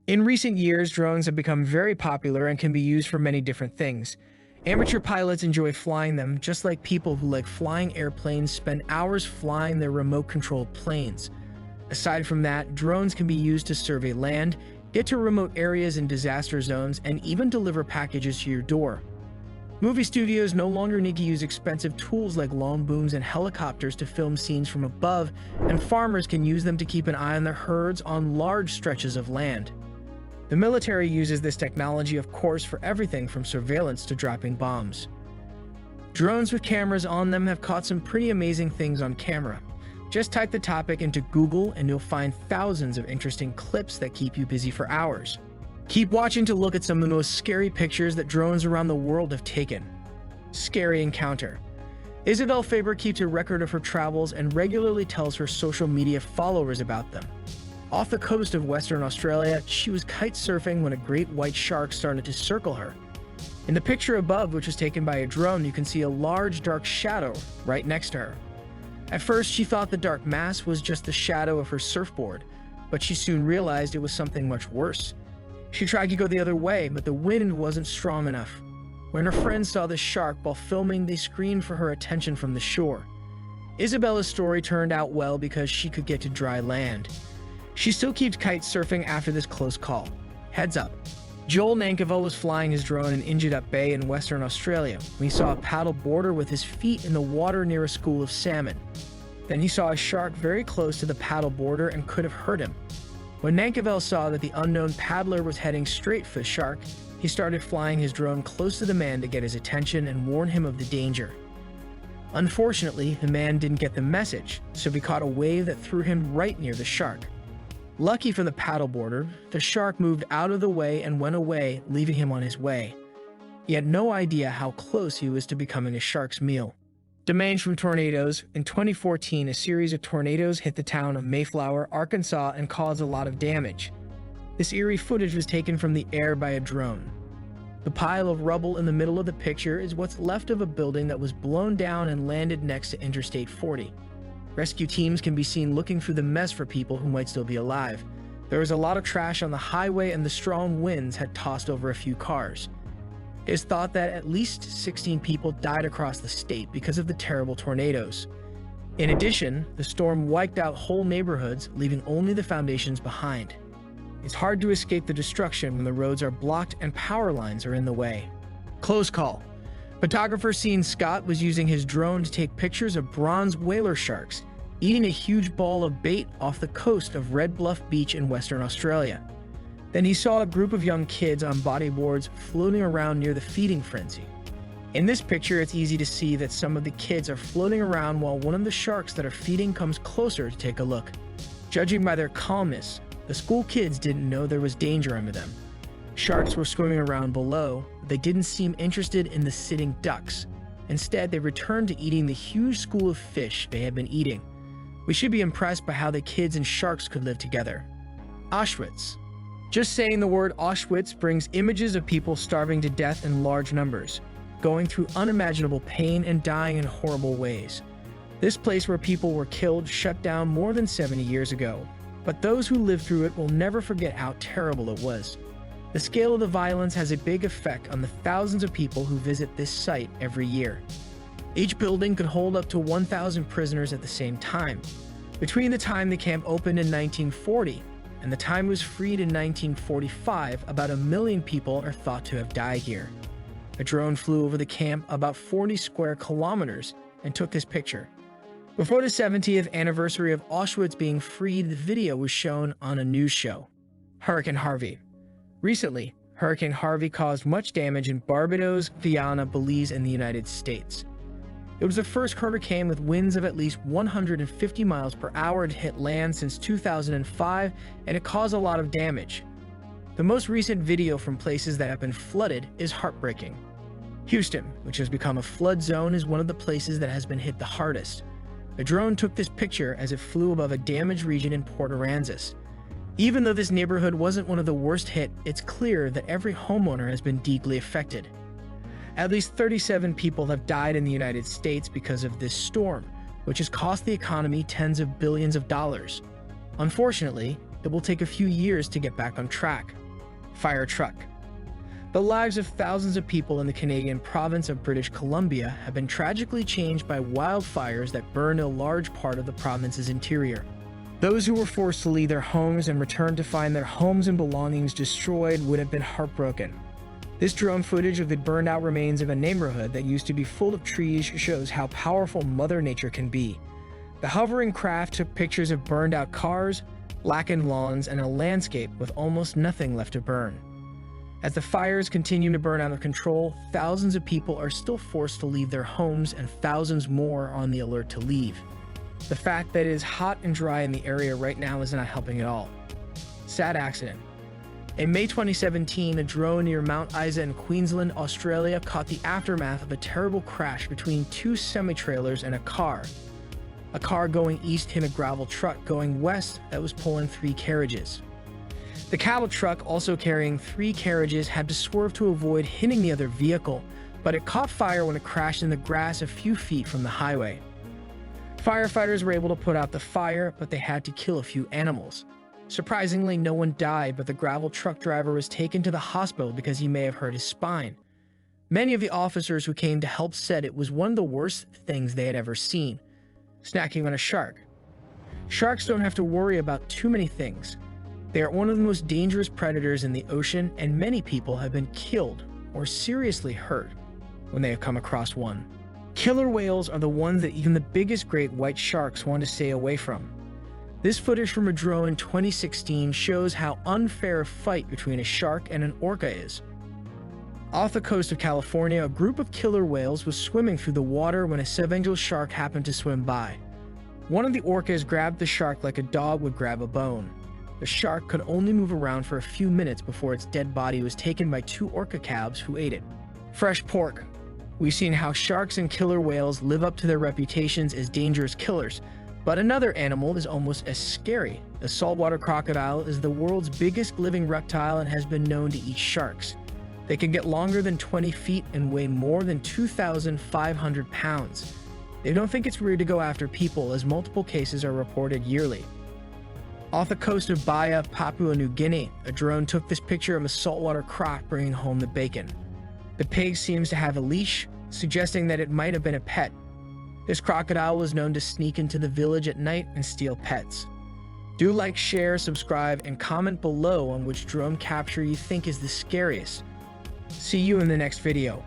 In recent years, drones have become very popular and can be used for many different things. Amateur pilots enjoy flying them, just like people who like flying airplanes spend hours flying their remote-controlled planes. Aside from that, drones can be used to survey land, get to remote areas and disaster zones, and even deliver packages to your door. Movie studios no longer need to use expensive tools like long booms and helicopters to film scenes from above, and farmers can use them to keep an eye on their herds on large stretches of land. The military uses this technology, of course, for everything from surveillance to dropping bombs. Drones with cameras on them have caught some pretty amazing things on camera. Just type the topic into Google and you'll find thousands of interesting clips that keep you busy for hours. Keep watching to look at some of the most scary pictures that drones around the world have taken. Scary encounter. Isabel Faber keeps a record of her travels and regularly tells her social media followers about them. Off the coast of Western Australia, she was kite surfing when a great white shark started to circle her. In the picture above, which was taken by a drone, you can see a large dark shadow right next to her. At first, she thought the dark mass was just the shadow of her surfboard, but she soon realized it was something much worse. She tried to go the other way, but the wind wasn't strong enough. When her friends saw the shark while filming, they screamed for her attention from the shore. Isabella's story turned out well because she could get to dry land. She still keeps kite surfing after this close call. Heads up. Joel Nankerville was flying his drone in Injudup Bay in Western Australia when he saw a paddle boarder with his feet in the water near a school of salmon. Then he saw a shark very close to the paddle boarder and could have hurt him. When Nankerville saw that the unknown paddler was heading straight for the shark, he started flying his drone close to the man to get his attention and warn him of the danger. Unfortunately, the man didn't get the message, so he caught a wave that threw him right near the shark. Lucky for the paddleboarder, the shark moved out of the way and went away, leaving him on his way. He had no idea how close he was to becoming a shark's meal. Damage from tornadoes. In 2014, a series of tornadoes hit the town of Mayflower, Arkansas, and caused a lot of damage. This eerie footage was taken from the air by a drone. The pile of rubble in the middle of the picture is what's left of a building that was blown down and landed next to Interstate 40. Rescue teams can be seen looking through the mess for people who might still be alive. There was a lot of trash on the highway and the strong winds had tossed over a few cars. It is thought that at least 16 people died across the state because of the terrible tornadoes. In addition, the storm wiped out whole neighborhoods, leaving only the foundations behind. It's hard to escape the destruction when the roads are blocked and power lines are in the way. Close call. Photographer Sean Scott was using his drone to take pictures of bronze whaler sharks eating a huge ball of bait off the coast of Red Bluff Beach in Western Australia. Then he saw a group of young kids on bodyboards floating around near the feeding frenzy. In this picture, it's easy to see that some of the kids are floating around while one of the sharks that are feeding comes closer to take a look. Judging by their calmness, the school kids didn't know there was danger under them. Sharks were swimming around below, but they didn't seem interested in the sitting ducks. Instead, they returned to eating the huge school of fish they had been eating. We should be impressed by how the kids and sharks could live together. Auschwitz. Just saying the word Auschwitz brings images of people starving to death in large numbers, going through unimaginable pain and dying in horrible ways. This place where people were killed shut down more than 70 years ago, but those who lived through it will never forget how terrible it was. The scale of the violence has a big effect on the thousands of people who visit this site every year. Each building could hold up to 1,000 prisoners at the same time. Between the time the camp opened in 1940 and the time it was freed in 1945, about 1 million people are thought to have died here. A drone flew over the camp about 40 square kilometers and took this picture. Before the 70th anniversary of Auschwitz being freed, the video was shown on a news show. Hurricane Harvey. Recently, Hurricane Harvey caused much damage in Barbados, Guyana, Belize, and the United States. It was the first hurricane with winds of at least 150 miles per hour to hit land since 2005, and it caused a lot of damage. The most recent video from places that have been flooded is heartbreaking. Houston, which has become a flood zone, is one of the places that has been hit the hardest. A drone took this picture as it flew above a damaged region in Port Aransas. Even though this neighborhood wasn't one of the worst hit, it's clear that every homeowner has been deeply affected. At least 37 people have died in the United States because of this storm, which has cost the economy tens of billions of dollars. Unfortunately, it will take a few years to get back on track. Fire truck. The lives of thousands of people in the Canadian province of British Columbia have been tragically changed by wildfires that burned a large part of the province's interior. Those who were forced to leave their homes and return to find their homes and belongings destroyed would have been heartbroken. This drone footage of the burned-out remains of a neighborhood that used to be full of trees shows how powerful Mother Nature can be. The hovering craft took pictures of burned-out cars, blackened lawns, and a landscape with almost nothing left to burn. As the fires continue to burn out of control, thousands of people are still forced to leave their homes and thousands more are on the alert to leave. The fact that it is hot and dry in the area right now is not helping at all. Sad accident. In May 2017, a drone near Mount Isa in Queensland, Australia caught the aftermath of a terrible crash between two semi-trailers and a car. A car going east hit a gravel truck going west that was pulling 3 carriages. The cattle truck, also carrying 3 carriages, had to swerve to avoid hitting the other vehicle, but it caught fire when it crashed in the grass a few feet from the highway. Firefighters were able to put out the fire, but they had to kill a few animals. Surprisingly, no one died, but the gravel truck driver was taken to the hospital because he may have hurt his spine. Many of the officers who came to help said it was one of the worst things they had ever seen. Snacking on a shark. Sharks don't have to worry about too many things. They are one of the most dangerous predators in the ocean, and many people have been killed or seriously hurt when they have come across one. Killer whales are the ones that even the biggest great white sharks want to stay away from. This footage from a drone in 2016 shows how unfair a fight between a shark and an orca is. Off the coast of California, a group of killer whales was swimming through the water when a saber-tooth shark happened to swim by. One of the orcas grabbed the shark like a dog would grab a bone. The shark could only move around for a few minutes before its dead body was taken by 2 orca calves who ate it. Fresh pork. We've seen how sharks and killer whales live up to their reputations as dangerous killers, but another animal is almost as scary. The saltwater crocodile is the world's biggest living reptile and has been known to eat sharks. They can get longer than 20 feet and weigh more than 2,500 pounds. They don't think it's weird to go after people, as multiple cases are reported yearly. Off the coast of Baja, Papua New Guinea, a drone took this picture of a saltwater croc bringing home the bacon. The pig seems to have a leash, suggesting that it might have been a pet. This crocodile was known to sneak into the village at night and steal pets. Do like, share, subscribe, and comment below on which drone capture you think is the scariest. See you in the next video.